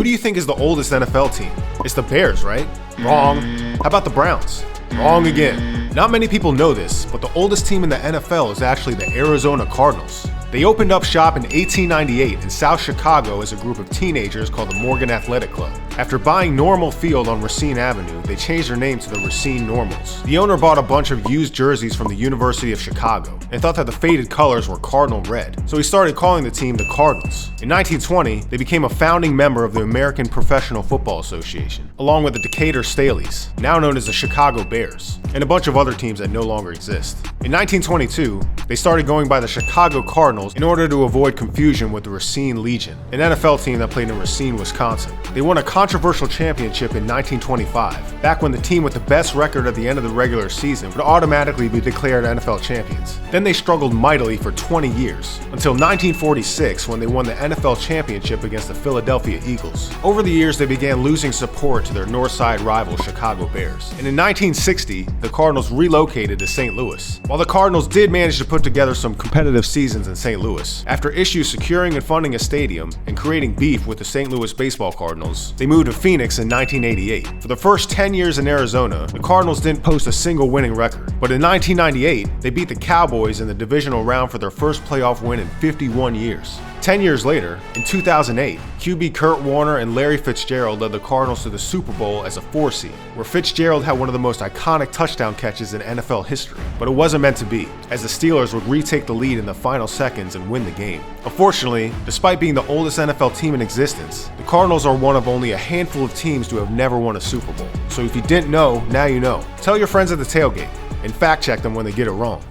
Who do you think is the oldest NFL team? It's the Bears, right? Wrong. How about the Browns? Wrong again. Not many people know this, but the oldest team in the NFL is actually the Arizona Cardinals. They opened up shop in 1898 in South Chicago as a group of teenagers called the Morgan Athletic Club. After buying Normal Field on Racine Avenue, they changed their name to the Racine Normals. The owner bought a bunch of used jerseys from the University of Chicago and thought that the faded colors were cardinal red, so he started calling the team the Cardinals. In 1920, they became a founding member of the American Professional Football Association, along with the Decatur Staleys, now known as the Chicago Bears, and a bunch of other teams that no longer exist. In 1922, they started going by the Chicago Cardinals in order to avoid confusion with the Racine Legion, an NFL team that played in Racine, Wisconsin. They won a controversial championship in 1925, back when the team with the best record at the end of the regular season would automatically be declared NFL champions. Then they struggled mightily for 20 years, until 1946 when they won the NFL championship against the Philadelphia Eagles. Over the years, they began losing support to their Northside rival Chicago Bears. And in 1960, the Cardinals relocated to St. Louis. While the Cardinals did manage to put together some competitive seasons in St. Louis, after issues securing and funding a stadium and creating beef with the St. Louis baseball Cardinals, they moved to Phoenix in 1988. For the first 10 years in Arizona, the Cardinals didn't post a single winning record. But in 1998, they beat the Cowboys in the divisional round for their first playoff win in 51 years. 10 years later, in 2008, QB Kurt Warner and Larry Fitzgerald led the Cardinals to the Super Bowl as a 4 seed, where Fitzgerald had one of the most iconic touchdown catches in NFL history. But it wasn't meant to be, as the Steelers would retake the lead in the final seconds and win the game. Unfortunately, despite being the oldest NFL team in existence, the Cardinals are one of only a handful of teams to have never won a Super Bowl. So if you didn't know, now you know. Tell your friends at the tailgate, and fact check them when they get it wrong.